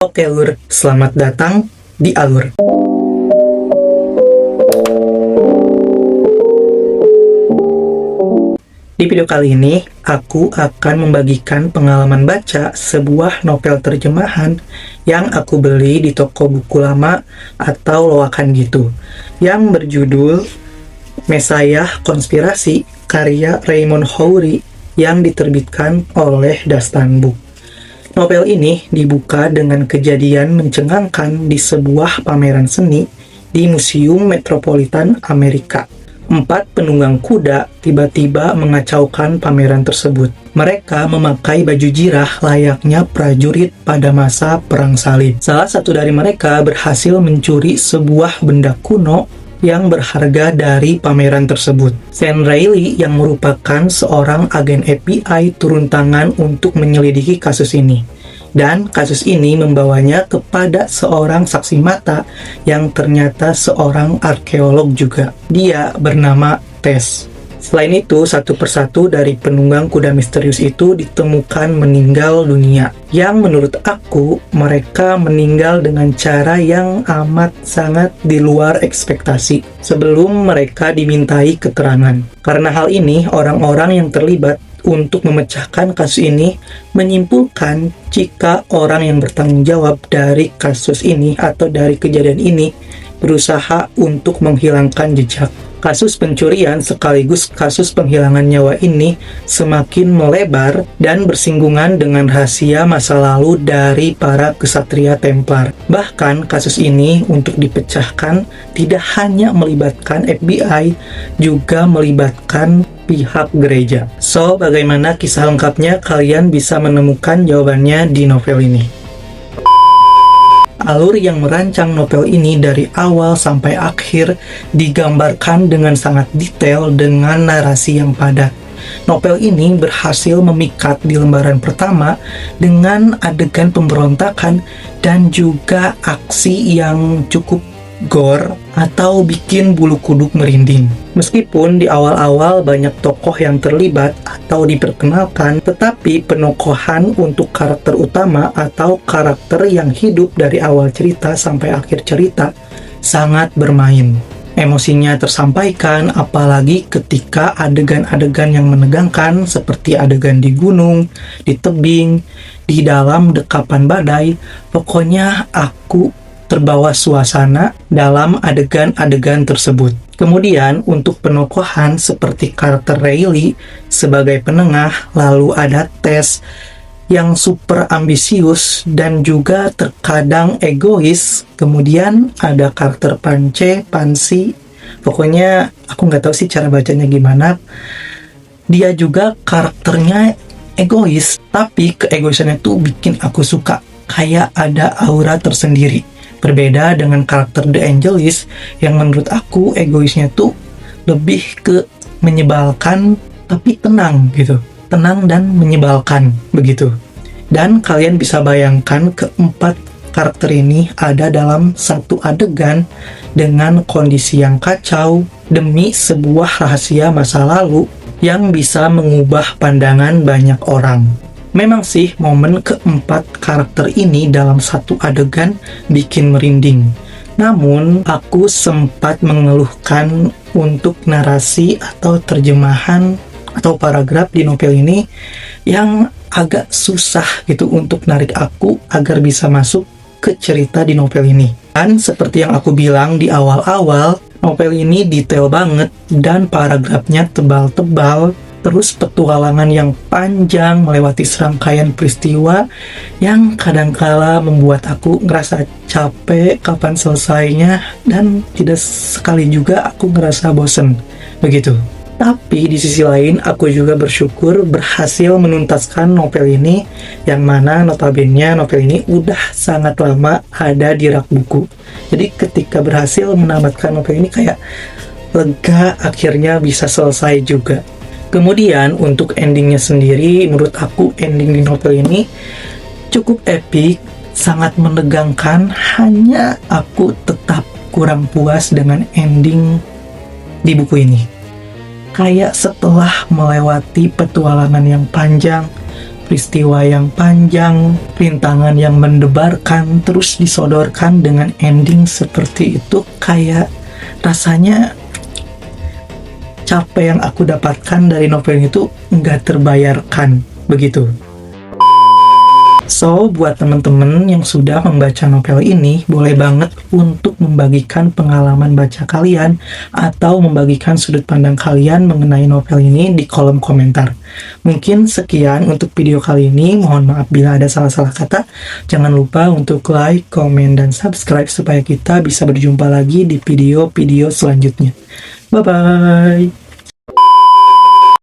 Oke Lur, selamat datang di Alur. Di video kali ini, aku akan membagikan pengalaman baca sebuah novel terjemahan yang aku beli di toko buku lama atau loakan gitu, yang berjudul Mesayah Konspirasi karya Raymond Houri yang diterbitkan oleh Dastan Book. Novel ini dibuka dengan kejadian mencengangkan di sebuah pameran seni di Museum Metropolitan Amerika. 4 penunggang kuda tiba-tiba mengacaukan pameran tersebut. Mereka memakai baju jirah layaknya prajurit pada masa Perang Salib. Salah satu dari mereka berhasil mencuri sebuah benda kuno yang berharga dari pameran tersebut. Sam Riley yang merupakan seorang agen FBI turun tangan untuk menyelidiki kasus ini. Dan kasus ini membawanya kepada seorang saksi mata yang ternyata seorang arkeolog juga. Dia bernama Tess. Selain itu, satu persatu dari penunggang kuda misterius itu ditemukan meninggal dunia. Yang menurut aku, mereka meninggal dengan cara yang amat sangat di luar ekspektasi sebelum mereka dimintai keterangan. Karena hal ini, orang-orang yang terlibat untuk memecahkan kasus ini menyimpulkan jika orang yang bertanggung jawab dari kasus ini atau dari kejadian ini berusaha untuk menghilangkan jejak. Kasus pencurian sekaligus kasus penghilangan nyawa ini semakin melebar dan bersinggungan dengan rahasia masa lalu dari para kesatria Templar. Bahkan kasus ini untuk dipecahkan tidak hanya melibatkan FBI, juga melibatkan pihak gereja. So, bagaimana kisah lengkapnya? Kalian bisa menemukan jawabannya di novel ini. Alur yang merancang novel ini dari awal sampai akhir digambarkan dengan sangat detail dengan narasi yang padat. Novel ini berhasil memikat di lembaran pertama dengan adegan pemberontakan dan juga aksi yang cukup gore atau bikin bulu kuduk merinding. Meskipun di awal-awal banyak tokoh yang terlibat atau diperkenalkan, tetapi penokohan untuk karakter utama atau karakter yang hidup dari awal cerita sampai akhir cerita sangat bermain. Emosinya tersampaikan, apalagi ketika adegan-adegan yang menegangkan seperti adegan di gunung, di tebing, di dalam dekapan badai. Pokoknya aku terbawa suasana dalam adegan-adegan tersebut. Kemudian untuk penokohan seperti karakter Riley sebagai penengah, lalu ada Tess yang super ambisius dan juga terkadang egois. Kemudian ada karakter Pansy. Pokoknya aku nggak tahu sih cara bacanya gimana. Dia juga karakternya egois, tapi keegoisannya tuh bikin aku suka. Kayak ada aura tersendiri. Berbeda dengan karakter The Angelis yang menurut aku egoisnya tuh lebih ke menyebalkan tapi tenang gitu. Tenang dan menyebalkan begitu. Dan kalian bisa bayangkan keempat karakter ini ada dalam satu adegan dengan kondisi yang kacau demi sebuah rahasia masa lalu yang bisa mengubah pandangan banyak orang. Memang sih momen keempat karakter ini dalam satu adegan bikin merinding. Namun aku sempat mengeluhkan untuk narasi atau terjemahan atau paragraf di novel ini yang agak susah gitu untuk narik aku agar bisa masuk ke cerita di novel ini. Dan seperti yang aku bilang di awal-awal, novel ini detail banget dan paragrafnya tebal-tebal. Terus petualangan yang panjang melewati serangkaian peristiwa yang kadangkala membuat aku ngerasa capek kapan selesainya, dan tidak sekali juga aku ngerasa bosen begitu. Tapi di sisi lain aku juga bersyukur berhasil menuntaskan novel ini, yang mana notabene novel ini udah sangat lama ada di rak buku. Jadi ketika berhasil menamatkan novel ini kayak lega, akhirnya bisa selesai juga. Kemudian untuk endingnya sendiri, menurut aku ending di novel ini cukup epic, sangat menegangkan. Hanya aku tetap kurang puas dengan ending di buku ini. Kayak setelah melewati petualangan yang panjang, peristiwa yang panjang, rintangan yang mendebarkan, terus disodorkan dengan ending seperti itu, kayak rasanya capek yang aku dapatkan dari novel itu nggak terbayarkan, begitu. So, buat teman-teman yang sudah membaca novel ini, boleh banget untuk membagikan pengalaman baca kalian atau membagikan sudut pandang kalian mengenai novel ini di kolom komentar. Mungkin sekian untuk video kali ini. Mohon maaf bila ada salah-salah kata. Jangan lupa untuk like, komen, dan subscribe supaya kita bisa berjumpa lagi di video-video selanjutnya. Bye-bye!